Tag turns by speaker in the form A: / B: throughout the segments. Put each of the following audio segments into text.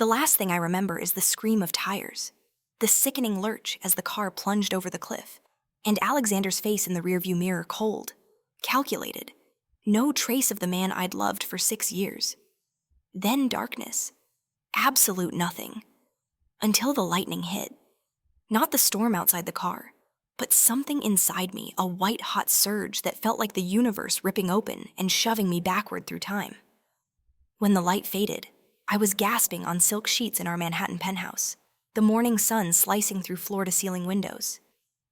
A: The last thing I remember is the scream of tires, the sickening lurch as the car plunged over the cliff, and Alexander's face in the rearview mirror cold, calculated, no trace of the man I'd loved for 6 years. Then darkness, absolute nothing, until the lightning hit. Not the storm outside the car, but something inside me, a white-hot surge that felt like the universe ripping open and shoving me backward through time. When the light faded, I was gasping on silk sheets in our Manhattan penthouse, the morning sun slicing through floor-to-ceiling windows.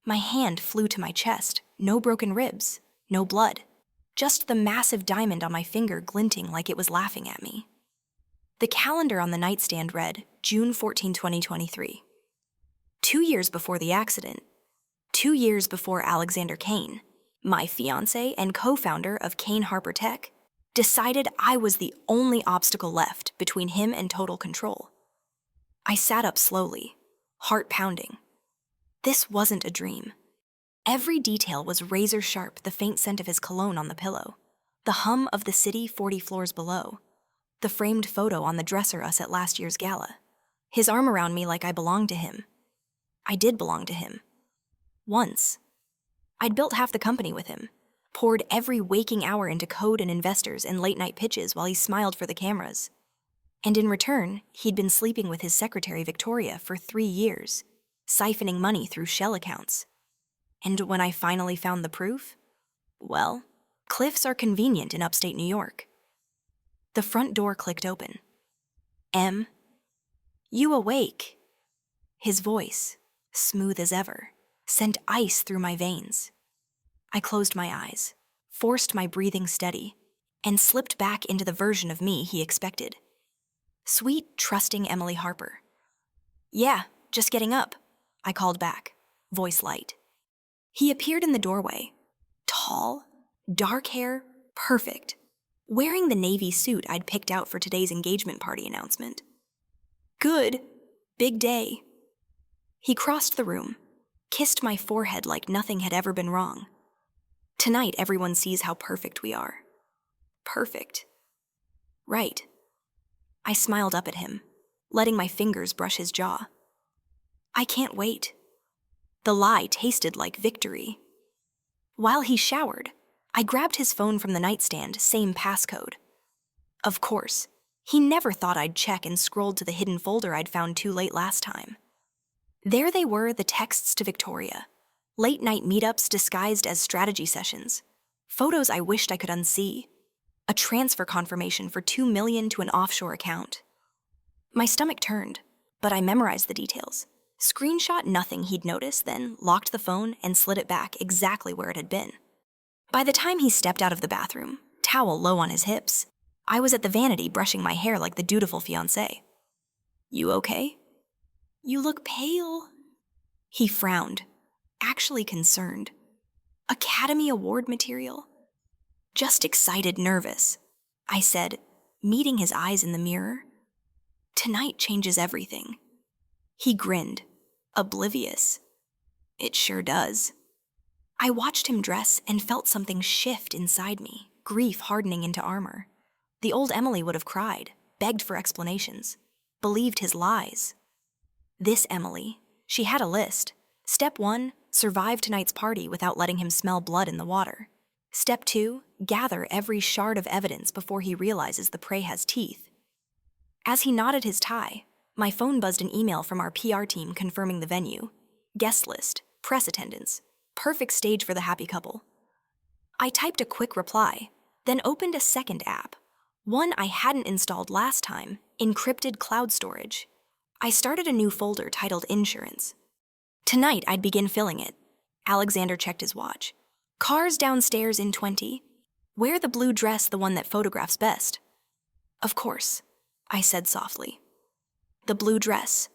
A: My hand flew to my chest, no broken ribs, no blood, just the massive diamond on my finger glinting like it was laughing at me. The calendar on the nightstand read June 14, 2023. 2 years before the accident, 2 years before Alexander Kane, my fiancé and co-founder of Kane Harper Tech, decided I was the only obstacle left between him and total control. I sat up slowly, heart pounding. This wasn't a dream. Every detail was razor sharp, the faint scent of his cologne on the pillow, the hum of the city 40 floors below, the framed photo on the dresser us at last year's gala, his arm around me like I belonged to him. I did belong to him. Once. I'd built half the company with him, poured every waking hour into code and investors and late-night pitches while he smiled for the cameras. And in return, he'd been sleeping with his secretary Victoria for 3 years, siphoning money through shell accounts. And when I finally found the proof, well, cliffs are convenient in upstate New York. The front door clicked open. "Em, you awake?" His voice, smooth as ever, sent ice through my veins. I closed my eyes, forced my breathing steady, and slipped back into the version of me he expected. Sweet, trusting Emily Harper. "Yeah, just getting up," I called back, voice light. He appeared in the doorway, tall, dark hair, perfect, wearing the navy suit I'd picked out for today's engagement party announcement. "Good. Big day." He crossed the room, kissed my forehead like nothing had ever been wrong. Tonight, everyone sees how perfect we are. Perfect. Right. I smiled up at him, letting my fingers brush his jaw. I can't wait. The lie tasted like victory. While he showered, I grabbed his phone from the nightstand, same passcode. Of course, he never thought I'd check and scrolled to the hidden folder I'd found too late last time. There they were, the texts to Victoria. Late-night meetups disguised as strategy sessions. Photos I wished I could unsee. A transfer confirmation for $2 million to an offshore account. My stomach turned, but I memorized the details. Screenshot nothing he'd noticed, then locked the phone and slid it back exactly where it had been. By the time he stepped out of the bathroom, towel low on his hips, I was at the vanity brushing my hair like the dutiful fiancé. "You okay?" "You look pale." He frowned, actually concerned. Academy Award material? "Just excited, nervous," I said, meeting his eyes in the mirror. "Tonight changes everything." He grinned, oblivious. It sure does. I watched him dress and felt something shift inside me, grief hardening into armor. The old Emily would have cried, begged for explanations, believed his lies. This Emily, she had a list. Step 1, survive tonight's party without letting him smell blood in the water. Step 2, gather every shard of evidence before he realizes the prey has teeth. As he knotted his tie, my phone buzzed an email from our PR team confirming the venue. Guest list, press attendance, perfect stage for the happy couple. I typed a quick reply, then opened a second app, one I hadn't installed last time, encrypted cloud storage. I started a new folder titled Insurance. Tonight, I'd begin filling it. Alexander checked his watch. Cars downstairs in 20. Wear the blue dress, the one that photographs best. Of course, I said softly. The blue dress,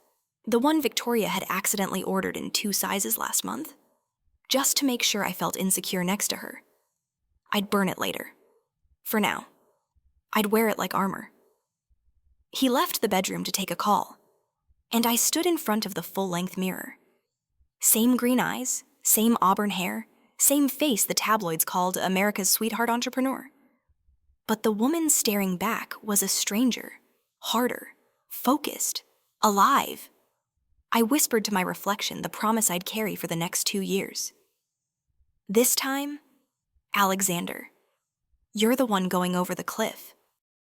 A: the one Victoria had accidentally ordered in 2 sizes last month. Just to make sure I felt insecure next to her. I'd burn it later. For now. I'd wear it like armor. He left the bedroom to take a call, and I stood in front of the full-length mirror. Same green eyes, same auburn hair, same face the tabloids called America's sweetheart entrepreneur. But the woman staring back was a stranger, harder, focused, alive. I whispered to my reflection the promise I'd carry for the next 2 years. This time, Alexander, you're the one going over the cliff.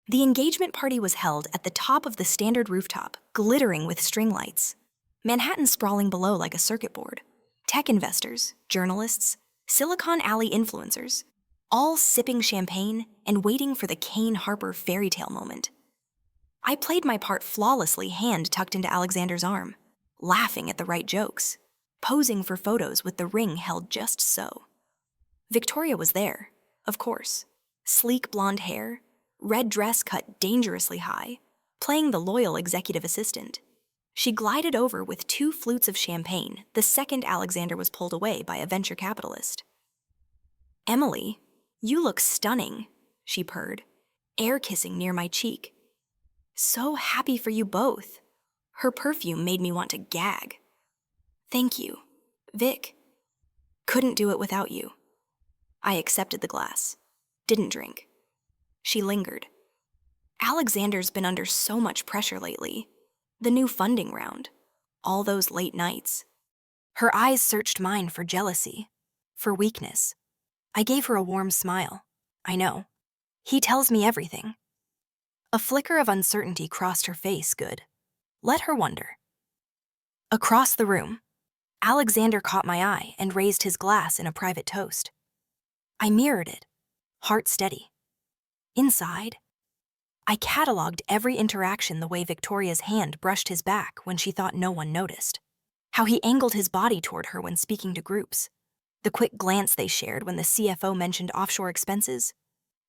A: The engagement party was held at the top of the standard rooftop, glittering with string lights. Manhattan sprawling below like a circuit board. Tech investors, journalists, Silicon Alley influencers, all sipping champagne and waiting for the Kane Harper fairy tale moment. I played my part flawlessly, hand tucked into Alexander's arm, laughing at the right jokes, posing for photos with the ring held just so. Victoria was there, of course. Sleek blonde hair, red dress cut dangerously high, playing the loyal executive assistant. She glided over with 2 flutes of champagne the second Alexander was pulled away by a venture capitalist. "Emily, you look stunning," she purred, air kissing near my cheek. "So happy for you both." Her perfume made me want to gag. "Thank you, Vic. Couldn't do it without you." I accepted the glass. Didn't drink. She lingered. "Alexander's been under so much pressure lately. The new funding round. All those late nights." Her eyes searched mine for jealousy, for weakness. I gave her a warm smile. "I know. He tells me everything." A flicker of uncertainty crossed her face. Good. Let her wonder. Across the room, Alexander caught my eye and raised his glass in a private toast. I mirrored it, heart steady. Inside, I cataloged every interaction, the way Victoria's hand brushed his back when she thought no one noticed, how he angled his body toward her when speaking to groups, the quick glance they shared when the CFO mentioned offshore expenses.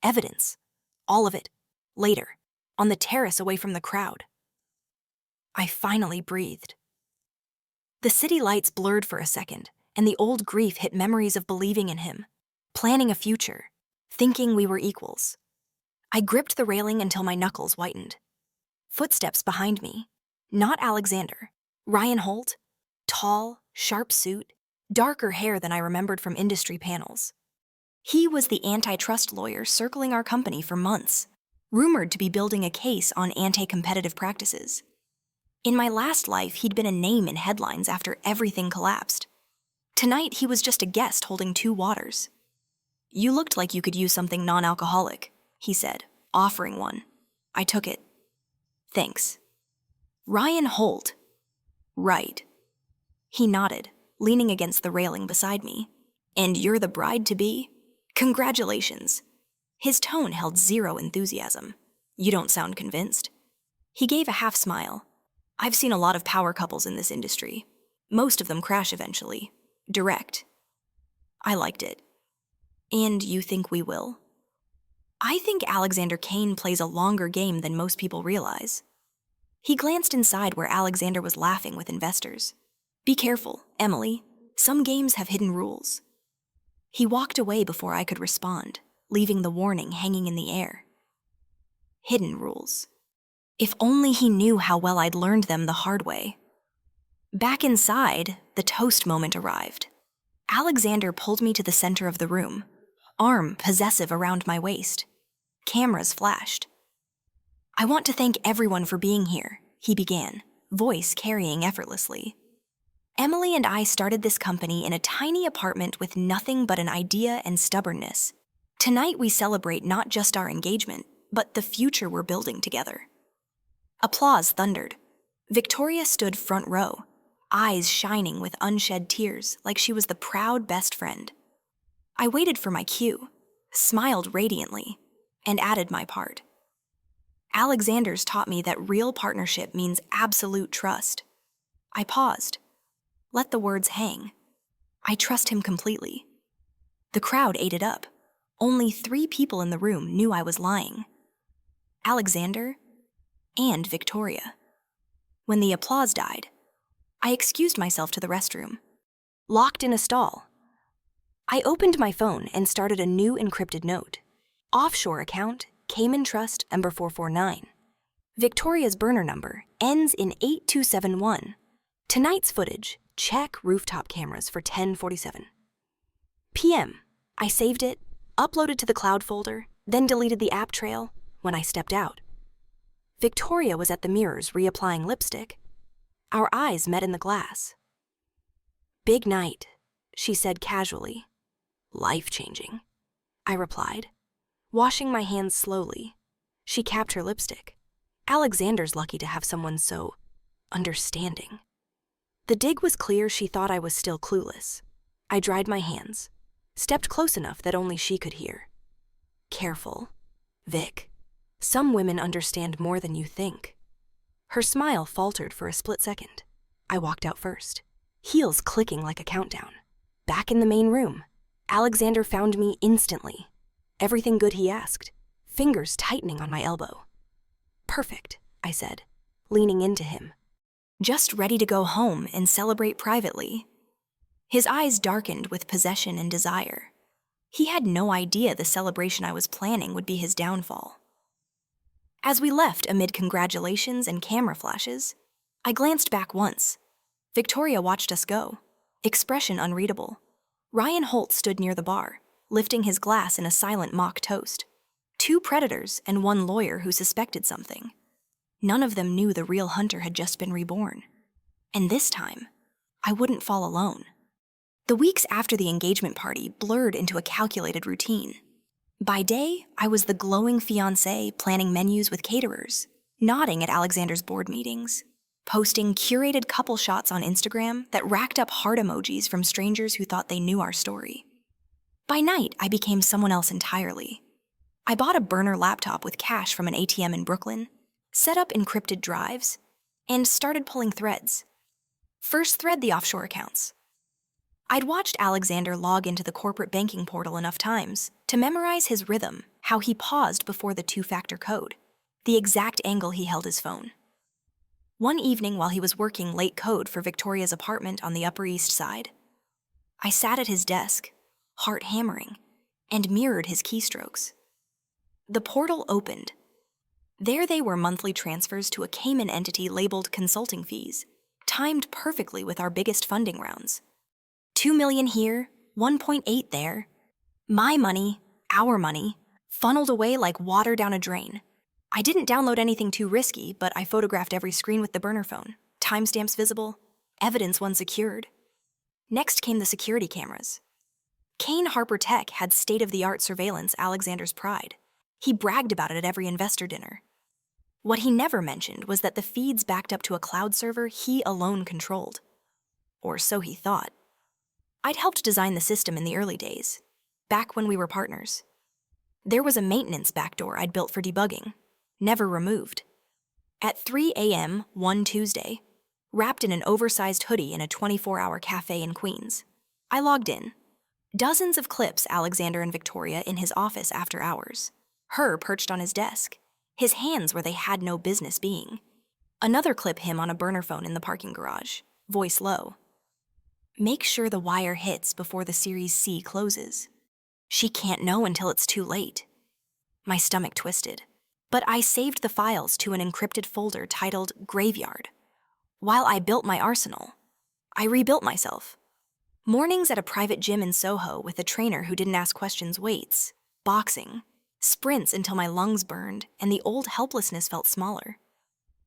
A: Evidence, all of it, later, on the terrace away from the crowd. I finally breathed. The city lights blurred for a second, and the old grief hit memories of believing in him, planning a future, thinking we were equals. I gripped the railing until my knuckles whitened. Footsteps behind me. Not Alexander. Ryan Holt. Tall, sharp suit, darker hair than I remembered from industry panels. He was the antitrust lawyer circling our company for months, rumored to be building a case on anti-competitive practices. In my last life, he'd been a name in headlines after everything collapsed. Tonight, he was just a guest holding 2 waters. "You looked like you could use something non-alcoholic," he said, offering one. I took it. "Thanks." "Ryan Holt." "Right." He nodded, leaning against the railing beside me. "And you're the bride-to-be? Congratulations." His tone held zero enthusiasm. "You don't sound convinced." He gave a half smile. "I've seen a lot of power couples in this industry. Most of them crash eventually. Direct." I liked it. "And you think we will?" "I think Alexander Kane plays a longer game than most people realize." He glanced inside where Alexander was laughing with investors. "Be careful, Emily. Some games have hidden rules." He walked away before I could respond, leaving the warning hanging in the air. Hidden rules. If only he knew how well I'd learned them the hard way. Back inside, the toast moment arrived. Alexander pulled me to the center of the room, arm possessive around my waist. Cameras flashed. "I want to thank everyone for being here," he began, voice carrying effortlessly. "Emily and I started this company in a tiny apartment with nothing but an idea and stubbornness. Tonight we celebrate not just our engagement, but the future we're building together." Applause thundered. Victoria stood front row, eyes shining with unshed tears like she was the proud best friend. I waited for my cue, smiled radiantly, and added my part. Alexander's taught me that real partnership means absolute trust. I paused. Let the words hang. I trust him completely. The crowd ate it up. Only 3 people in the room knew I was lying. Alexander and Victoria. When the applause died, I excused myself to the restroom. Locked in a stall. I opened my phone and started a new encrypted note. Offshore account, Cayman Trust, number 449. Victoria's burner number ends in 8271. Tonight's footage, check rooftop cameras for 10:47. PM. I saved it, uploaded to the cloud folder, then deleted the app trail when I stepped out. Victoria was at the mirrors reapplying lipstick. Our eyes met in the glass. "Big night," she said casually. "Life-changing," I replied, washing my hands slowly. She capped her lipstick. Alexander's lucky to have someone so understanding. The dig was clear she thought I was still clueless. I dried my hands, stepped close enough that only she could hear. "Careful, Vic. Some women understand more than you think." Her smile faltered for a split second. I walked out first, heels clicking like a countdown. Back in the main room, Alexander found me instantly. Everything good he asked, fingers tightening on my elbow. "Perfect," I said, leaning into him. "Just ready to go home and celebrate privately." His eyes darkened with possession and desire. He had no idea the celebration I was planning would be his downfall. As we left amid congratulations and camera flashes, I glanced back once. Victoria watched us go, expression unreadable. Ryan Holt stood near the bar, lifting his glass in a silent mock toast. 2 predators and 1 lawyer who suspected something. None of them knew the real hunter had just been reborn. And this time, I wouldn't fall alone. The weeks after the engagement party blurred into a calculated routine. By day, I was the glowing fiancé planning menus with caterers, nodding at Alexander's board meetings, posting curated couple shots on Instagram that racked up heart emojis from strangers who thought they knew our story. By night, I became someone else entirely. I bought a burner laptop with cash from an ATM in Brooklyn, set up encrypted drives, and started pulling threads. First thread, the offshore accounts. I'd watched Alexander log into the corporate banking portal enough times to memorize his rhythm, how he paused before the 2-factor code, the exact angle he held his phone. One evening while he was working late code for Victoria's apartment on the Upper East Side, I sat at his desk, heart hammering, and mirrored his keystrokes. The portal opened. There they were, monthly transfers to a Cayman entity labeled consulting fees, timed perfectly with our biggest funding rounds. 2 million here, 1.8 there. My money, our money, funneled away like water down a drain. I didn't download anything too risky, but I photographed every screen with the burner phone, timestamps visible, evidence one secured. Next came the security cameras. Kane Harper Tech had state-of-the-art surveillance, Alexander's pride. He bragged about it at every investor dinner. What he never mentioned was that the feeds backed up to a cloud server he alone controlled. Or so he thought. I'd helped design the system in the early days, back when we were partners. There was a maintenance backdoor I'd built for debugging, never removed. At 3 a.m. one Tuesday, wrapped in an oversized hoodie in a 24-hour cafe in Queens, I logged in. Dozens of clips Alexander and Victoria in his office after hours, her perched on his desk, his hands where they had no business being. Another clip, him on a burner phone in the parking garage, voice low. "Make sure the wire hits before the Series C closes. She can't know until it's too late." My stomach twisted, but I saved the files to an encrypted folder titled Graveyard. While I built my arsenal, I rebuilt myself. Mornings at a private gym in Soho with a trainer who didn't ask questions, weights, boxing, sprints until my lungs burned and the old helplessness felt smaller.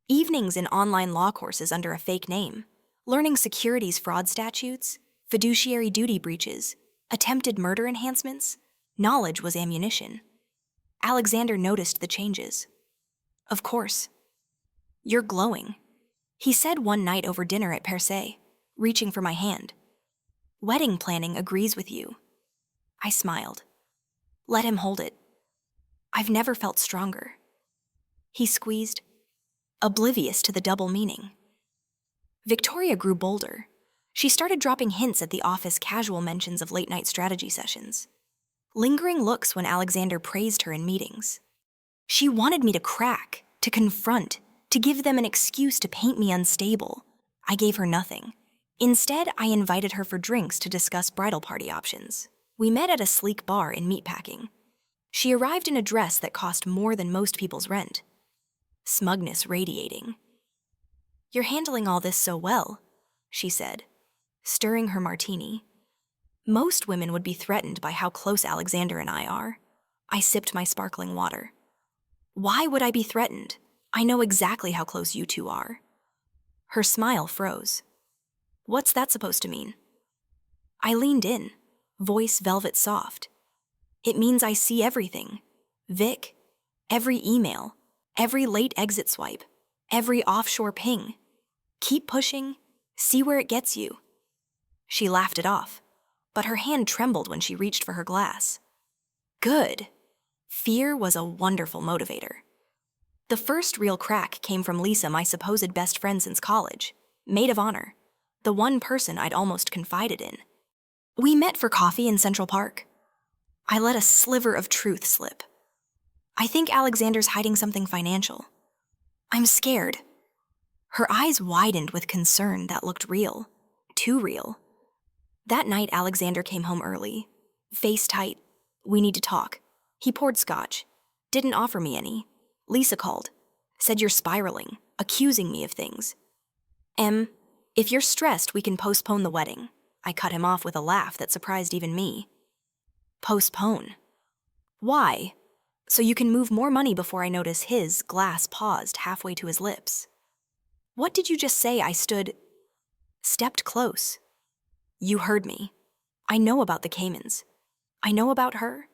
A: Evenings in online law courses under a fake name, learning securities fraud statutes, fiduciary duty breaches, attempted murder enhancements. Knowledge was ammunition. Alexander noticed the changes. "Of course. You're glowing," he said one night over dinner at Perse, reaching for my hand. "Wedding planning agrees with you." I smiled. Let him hold it. "I've never felt stronger." He squeezed, oblivious to the double meaning. Victoria grew bolder. She started dropping hints at the office, casual mentions of late-night strategy sessions, lingering looks when Alexander praised her in meetings. She wanted me to crack, to confront, to give them an excuse to paint me unstable. I gave her nothing. Instead, I invited her for drinks to discuss bridal party options. We met at a sleek bar in Meatpacking. She arrived in a dress that cost more than most people's rent. Smugness radiating. "You're handling all this so well," she said, stirring her martini. Most women would be threatened by how close Alexander and I are. I sipped my sparkling water. Why would I be threatened? I know exactly how close you two are. Her smile froze. What's that supposed to mean? I leaned in, voice velvet soft. It means I see everything. Vic, every email, every late exit swipe, every offshore ping. Keep pushing, see where it gets you. She laughed it off, but her hand trembled when she reached for her glass. Good. Fear was a wonderful motivator. The first real crack came from Lisa, my supposed best friend since college, maid of honor, the one person I'd almost confided in. We met for coffee in Central Park. I let a sliver of truth slip. I think Alexander's hiding something financial. I'm scared. Her eyes widened with concern that looked real, too real. That night, Alexander came home early, face tight. We need to talk. He poured scotch, didn't offer me any. Lisa called, said you're spiraling, accusing me of things. If you're stressed, we can postpone the wedding. I cut him off with a laugh that surprised even me. Postpone? Why? So you can move more money before I notice his glass paused halfway to his lips. What did you just say? I stepped close. You heard me. I know about the Caymans. I know about her.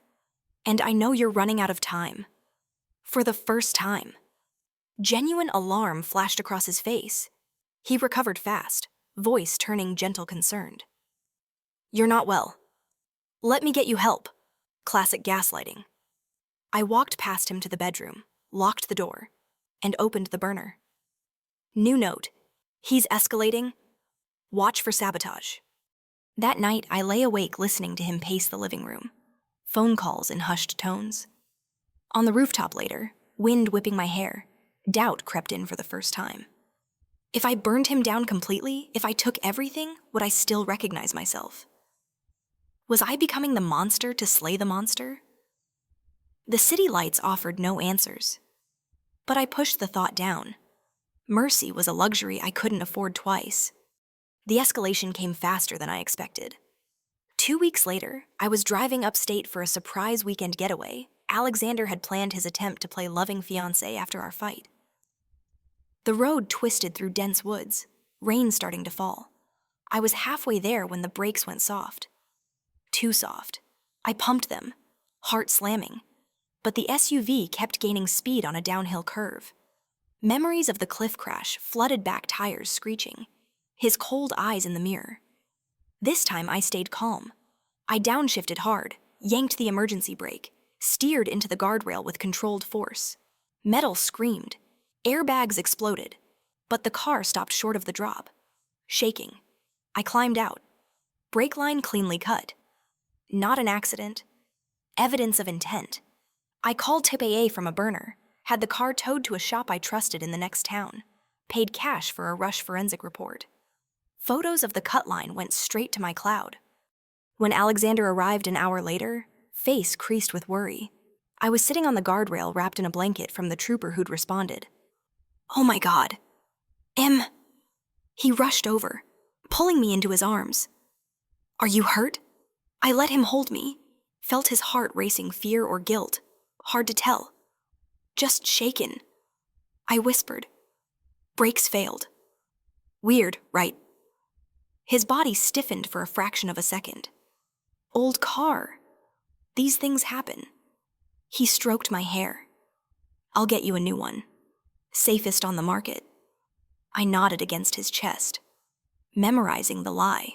A: And I know you're running out of time. For the first time. Genuine alarm flashed across his face. He recovered fast, voice turning gentle concerned. You're not well. Let me get you help. Classic gaslighting. I walked past him to the bedroom, locked the door, and opened the burner. New note. He's escalating. Watch for sabotage. That night, I lay awake listening to him pace the living room. Phone calls in hushed tones. On the rooftop later, wind whipping my hair, doubt crept in for the first time. If I burned him down completely, if I took everything, would I still recognize myself? Was I becoming the monster to slay the monster? The city lights offered no answers. But I pushed the thought down. Mercy was a luxury I couldn't afford twice. The escalation came faster than I expected. 2 weeks later, I was driving upstate for a surprise weekend getaway. Alexander had planned his attempt to play loving fiancé after our fight. The road twisted through dense woods, rain starting to fall. I was halfway there when the brakes went soft. Too soft. I pumped them, heart slamming. But the SUV kept gaining speed on a downhill curve. Memories of the cliff crash flooded back tires screeching, his cold eyes in the mirror. This time I stayed calm. I downshifted hard, yanked the emergency brake, steered into the guardrail with controlled force. Metal screamed. Airbags exploded, but the car stopped short of the drop. Shaking. I climbed out. Brake line cleanly cut. Not an accident. Evidence of intent. I called Tip AA from a burner, had the car towed to a shop I trusted in the next town, paid cash for a rush forensic report. Photos of the cut line went straight to my cloud. When Alexander arrived an hour later, face creased with worry. I was sitting on the guardrail wrapped in a blanket from the trooper who'd responded. Oh my God. He rushed over, pulling me into his arms. Are you hurt? I let him hold me, felt his heart racing, fear or guilt. Hard to tell. Just shaken. I whispered. Brakes failed. Weird, right? His body stiffened for a fraction of a second. Old car. These things happen. He stroked my hair. I'll get you a new one. Safest on the market. I nodded against his chest, memorizing the lie.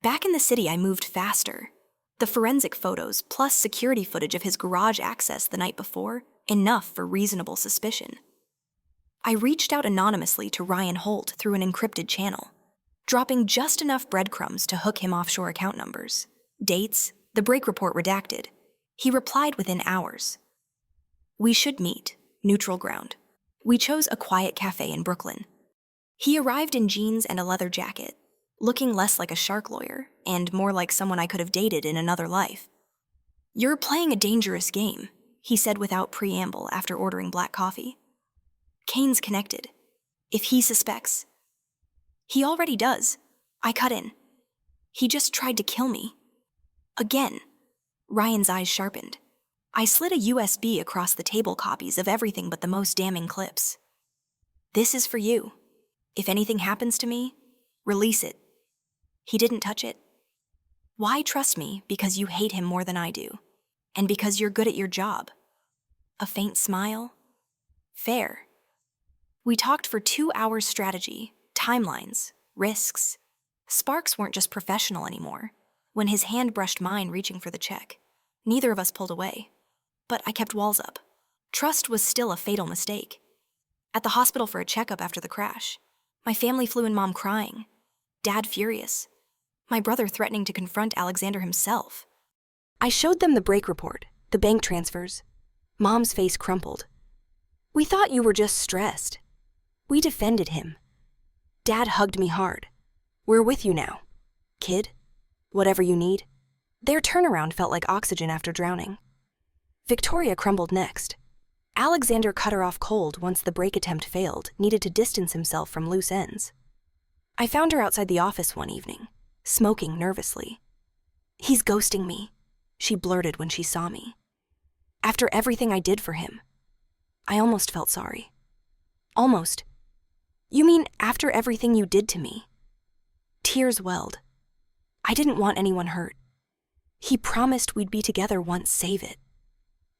A: Back in the city, I moved faster. The forensic photos plus security footage of his garage access the night before, enough for reasonable suspicion. I reached out anonymously to Ryan Holt through an encrypted channel, dropping just enough breadcrumbs to hook him offshore account numbers, dates, the break report redacted. He replied within hours. We should meet, neutral ground. We chose a quiet cafe in Brooklyn. He arrived in jeans and a leather jacket, looking less like a shark lawyer and more like someone I could have dated in another life. You're playing a dangerous game, he said without preamble after ordering black coffee. Kane's connected. If he suspects. He already does. I cut in. He just tried to kill me. Again. Ryan's eyes sharpened. I slid a USB across the table copies of everything but the most damning clips. This is for you. If anything happens to me, release it. He didn't touch it. Why trust me because you hate him more than I do, and because you're good at your job? A faint smile? Fair. We talked for 2 hours strategy, timelines, risks. Sparks weren't just professional anymore. When his hand brushed mine reaching for the check, neither of us pulled away. But I kept walls up. Trust was still a fatal mistake. At the hospital for a checkup after the crash, my family flew in, Mom crying, Dad furious, my brother threatening to confront Alexander himself. I showed them the break report, the bank transfers. Mom's face crumpled. We thought you were just stressed. We defended him. Dad hugged me hard. We're with you now, kid. Whatever you need. Their turnaround felt like oxygen after drowning. Victoria crumbled next. Alexander cut her off cold once the break attempt failed, needed to distance himself from loose ends. I found her outside the office one evening, smoking nervously. He's ghosting me, she blurted when she saw me. After everything I did for him. I almost felt sorry. Almost. You mean after everything you did to me? Tears welled. I didn't want anyone hurt. He promised we'd be together once, save it.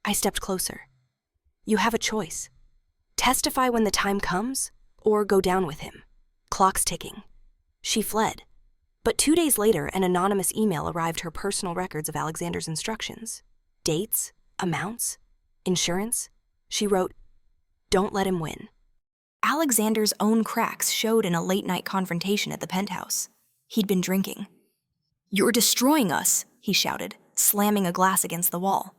A: I stepped closer. You have a choice. Testify when the time comes, or go down with him. Clock's ticking. She fled. But 2 days later, an anonymous email arrived her personal records of Alexander's instructions. Dates, amounts, insurance. She wrote, "Don't let him win." Alexander's own cracks showed in a late-night confrontation at the penthouse. He'd been drinking. "You're destroying us," he shouted, slamming a glass against the wall.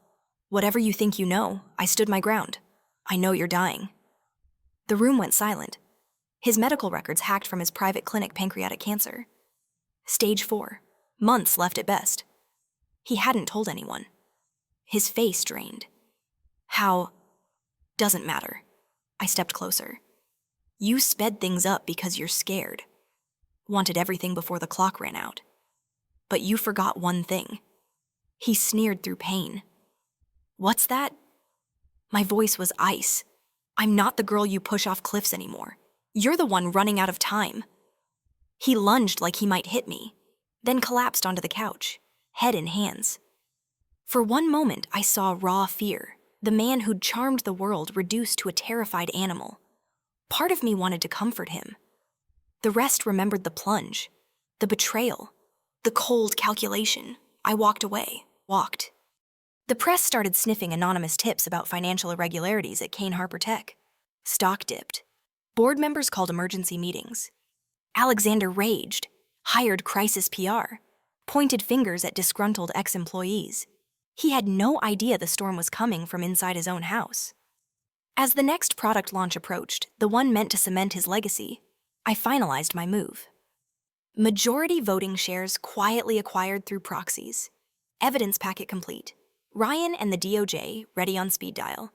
A: "Whatever you think you know, I stood my ground. I know you're dying." The room went silent. His medical records hacked from his private clinic pancreatic cancer. Stage 4, months left at best. He hadn't told anyone. His face drained. How? Doesn't matter. I stepped closer. You sped things up because you're scared. Wanted everything before the clock ran out. But you forgot one thing. He sneered through pain. What's that? My voice was ice. I'm not the girl you push off cliffs anymore. You're the one running out of time. He lunged like he might hit me, then collapsed onto the couch, head in hands. For one moment, I saw raw fear, the man who'd charmed the world reduced to a terrified animal. Part of me wanted to comfort him. The rest remembered the plunge, the betrayal, the cold calculation. I walked away, walked. The press started sniffing anonymous tips about financial irregularities at Kane Harper Tech. Stock dipped. Board members called emergency meetings. Alexander raged, hired crisis PR, pointed fingers at disgruntled ex-employees. He had no idea the storm was coming from inside his own house. As the next product launch approached, the one meant to cement his legacy, I finalized my move. Majority voting shares quietly acquired through proxies. Evidence packet complete. Ryan and the DOJ ready on speed dial.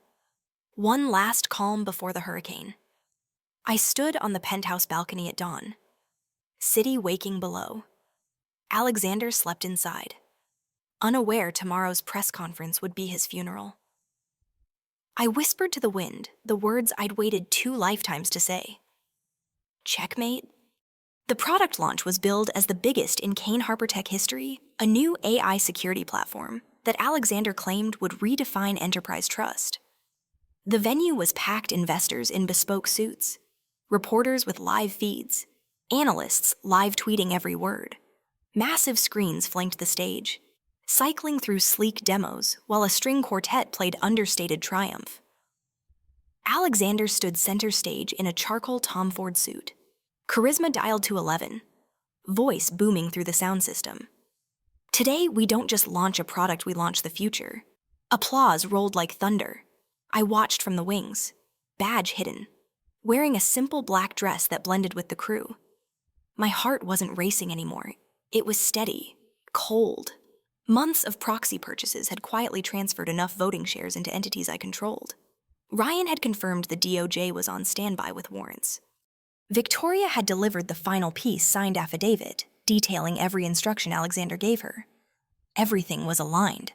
A: One last calm before the hurricane. I stood on the penthouse balcony at dawn. City waking below. Alexander slept inside, unaware tomorrow's press conference would be his funeral. I whispered to the wind the words I'd waited 2 lifetimes to say. Checkmate? The product launch was billed as the biggest in Kane Harper Tech history, a new AI security platform that Alexander claimed would redefine enterprise trust. The venue was packed investors in bespoke suits, reporters with live feeds, analysts live tweeting every word. Massive screens flanked the stage, cycling through sleek demos while a string quartet played understated triumph. Alexander stood center stage in a charcoal Tom Ford suit, charisma dialed to 11, voice booming through the sound system. Today, we don't just launch a product, we launch the future. Applause rolled like thunder. I watched from the wings, badge hidden, wearing a simple black dress that blended with the crew. My heart wasn't racing anymore. It was steady, cold. Months of proxy purchases had quietly transferred enough voting shares into entities I controlled. Ryan had confirmed the DOJ was on standby with warrants. Victoria had delivered the final piece signed affidavit, detailing every instruction Alexander gave her. Everything was aligned.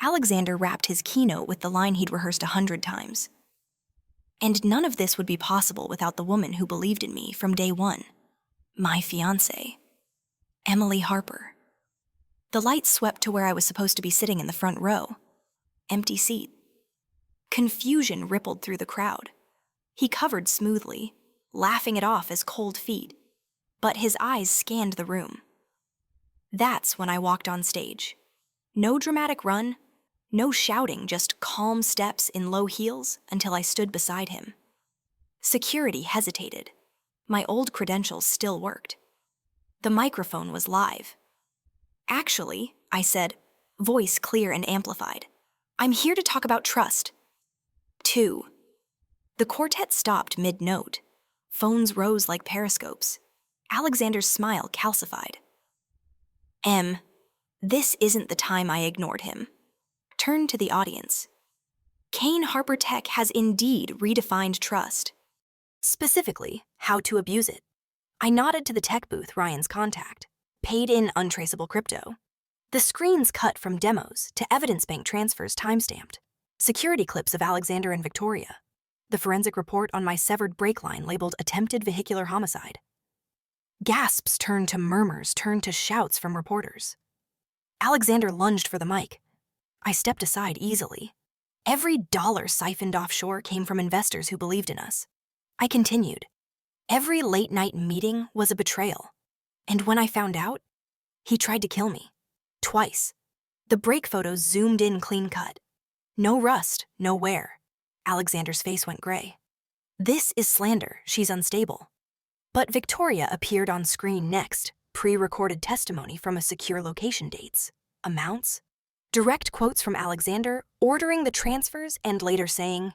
A: Alexander wrapped his keynote with the line he'd rehearsed 100 times. And none of this would be possible without the woman who believed in me from day one. My fiancée, Emily Harper. The lights swept to where I was supposed to be sitting in the front row. Empty seat. Confusion rippled through the crowd. He covered smoothly, laughing it off as cold feet, but his eyes scanned the room. That's when I walked on stage. No dramatic run, no shouting, just calm steps in low heels until I stood beside him. Security hesitated. My old credentials still worked. The microphone was live. "Actually," I said, voice clear and amplified, "I'm here to talk about trust." 2. The quartet stopped mid-note. Phones rose like periscopes. Alexander's smile calcified. This isn't the time." I ignored him. Turned to the audience. Kane Harper Tech has indeed redefined trust. Specifically, how to abuse it. I nodded to the tech booth, Ryan's contact. Paid in untraceable crypto. The screens cut from demos to evidence bank transfers timestamped. Security clips of Alexander and Victoria. The forensic report on my severed brake line labeled attempted vehicular homicide. Gasps turned to murmurs, turned to shouts from reporters. Alexander lunged for the mic. I stepped aside easily. Every dollar siphoned offshore came from investors who believed in us. I continued. Every late-night meeting was a betrayal. And when I found out, he tried to kill me. Twice. The brake photos zoomed in clean-cut. No rust, no wear. Alexander's face went gray. This is slander, she's unstable. But Victoria appeared on screen next, pre-recorded testimony from a secure location, dates, amounts, direct quotes from Alexander ordering the transfers and later saying,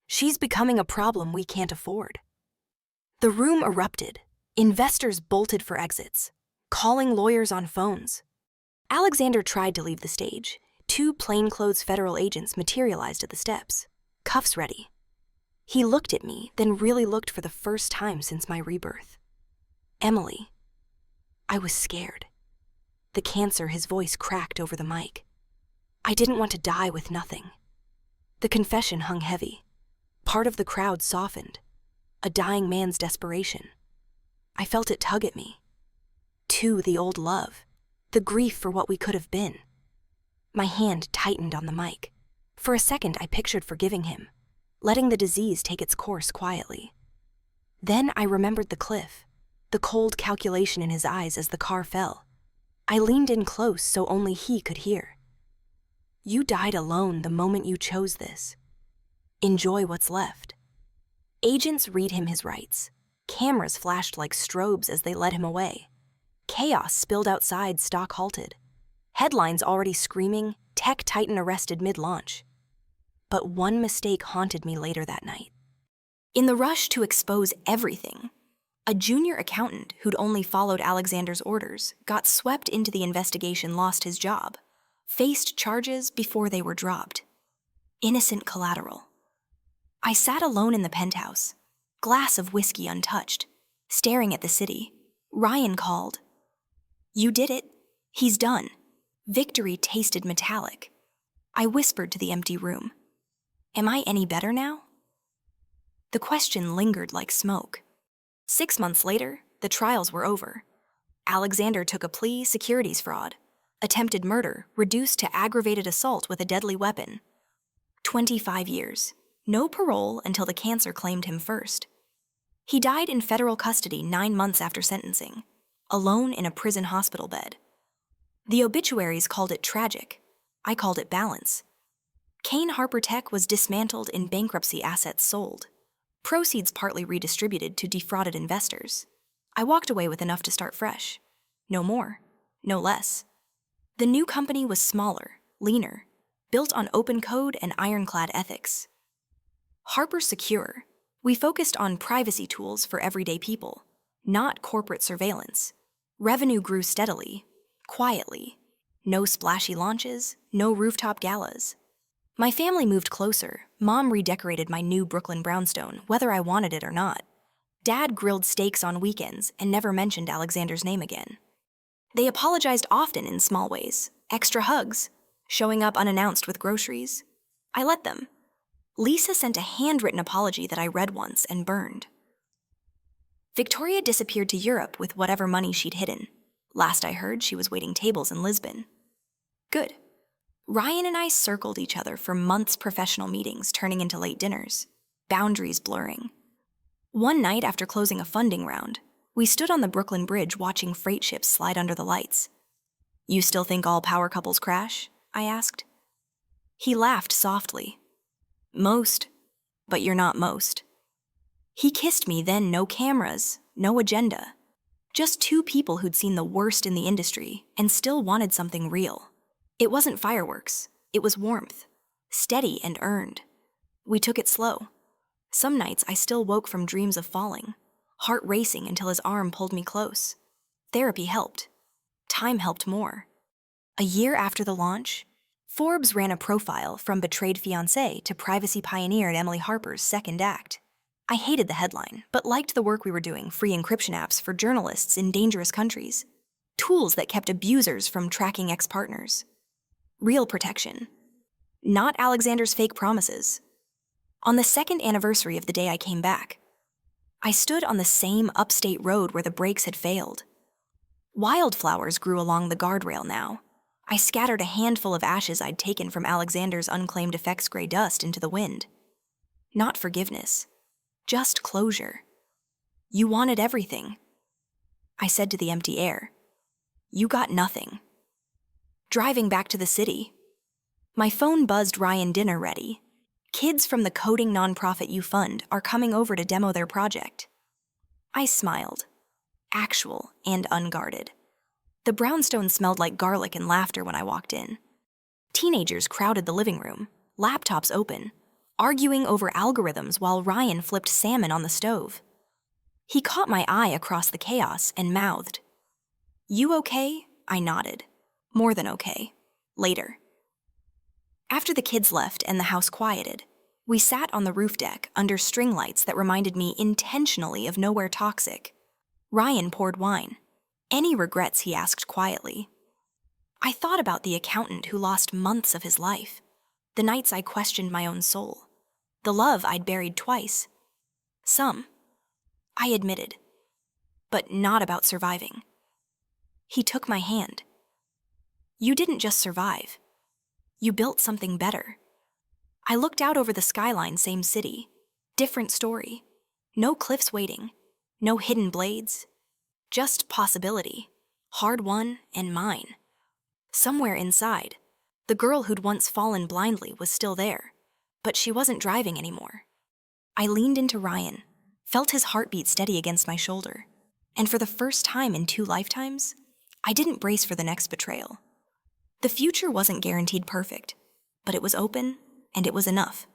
A: "She's becoming a problem we can't afford." The room erupted. Investors bolted for exits, calling lawyers on phones. Alexander tried to leave the stage. 2 plainclothes federal agents materialized at the steps, cuffs ready. He looked at me, then really looked for the first time since my rebirth. "Emily." I was scared. The cancer, his voice cracked over the mic. I didn't want to die with nothing. The confession hung heavy. Part of the crowd softened. A dying man's desperation. I felt it tug at me. 2, the old love. The grief for what we could have been. My hand tightened on the mic. For a second, I pictured forgiving him, letting the disease take its course quietly. Then I remembered the cliff, the cold calculation in his eyes as the car fell. I leaned in close so only he could hear. "You died alone the moment you chose this. Enjoy what's left." Agents read him his rights. Cameras flashed like strobes as they led him away. Chaos spilled outside, stock halted. Headlines already screaming, tech titan arrested mid-launch. But one mistake haunted me later that night. In the rush to expose everything, a junior accountant who'd only followed Alexander's orders got swept into the investigation, lost his job, faced charges before they were dropped. Innocent collateral. I sat alone in the penthouse, glass of whiskey untouched, staring at the city. Ryan called. "You did it. He's done." Victory tasted metallic. I whispered to the empty room. "Am I any better now?" The question lingered like smoke. 6 months later, the trials were over. Alexander took a plea, securities fraud. Attempted murder, reduced to aggravated assault with a deadly weapon. 25 years. No parole until the cancer claimed him first. He died in federal custody 9 months after sentencing, alone in a prison hospital bed. The obituaries called it tragic. I called it balance. Kane Harper Tech was dismantled in bankruptcy, assets sold. Proceeds partly redistributed to defrauded investors. I walked away with enough to start fresh. No more, no less. The new company was smaller, leaner, built on open code and ironclad ethics. Harper Secure. We focused on privacy tools for everyday people, not corporate surveillance. Revenue grew steadily, quietly. No splashy launches, no rooftop galas. My family moved closer. Mom redecorated my new Brooklyn brownstone, whether I wanted it or not. Dad grilled steaks on weekends and never mentioned Alexander's name again. They apologized often in small ways, extra hugs, showing up unannounced with groceries. I let them. Lisa sent a handwritten apology that I read once and burned. Victoria disappeared to Europe with whatever money she'd hidden. Last I heard, she was waiting tables in Lisbon. Good. Ryan and I circled each other for months' professional meetings turning into late dinners, boundaries blurring. One night after closing a funding round, we stood on the Brooklyn Bridge watching freight ships slide under the lights. "You still think all power couples crash?" I asked. He laughed softly. "Most, but you're not most." He kissed me then, no cameras, no agenda. Just two people who'd seen the worst in the industry and still wanted something real. It wasn't fireworks, it was warmth, steady and earned. We took it slow. Some nights I still woke from dreams of falling, heart racing until his arm pulled me close. Therapy helped. Time helped more. A year after the launch, Forbes ran a profile from betrayed fiancé to privacy pioneer at Emily Harper's second act. I hated the headline, but liked the work we were doing, free encryption apps for journalists in dangerous countries, tools that kept abusers from tracking ex-partners. Real protection. Not Alexander's fake promises. On the second anniversary of the day I came back, I stood on the same upstate road where the brakes had failed. Wildflowers grew along the guardrail now. I scattered a handful of ashes I'd taken from Alexander's unclaimed effects gray dust into the wind. Not forgiveness, just closure. "You wanted everything," I said to the empty air. "You got nothing." Driving back to the city, my phone buzzed Ryan dinner ready. Kids from the coding nonprofit you fund are coming over to demo their project. I smiled, actual and unguarded. The brownstone smelled like garlic and laughter when I walked in. Teenagers crowded the living room, laptops open, arguing over algorithms while Ryan flipped salmon on the stove. He caught my eye across the chaos and mouthed, "You okay?" I nodded. "More than okay. Later." After the kids left and the house quieted, we sat on the roof deck under string lights that reminded me intentionally of nowhere toxic. Ryan poured wine. Any regrets, he asked quietly. I thought about the accountant who lost months of his life, the nights I questioned my own soul, the love I'd buried twice. Some, I admitted, but not about surviving. He took my hand. "You didn't just survive. You built something better." I looked out over the skyline, same city, different story. No cliffs waiting, no hidden blades, just possibility, hard won and mine. Somewhere inside, the girl who'd once fallen blindly was still there, but she wasn't driving anymore. I leaned into Ryan, felt his heartbeat steady against my shoulder, and for the first time in 2 lifetimes, I didn't brace for the next betrayal. The future wasn't guaranteed perfect, but it was open, and it was enough.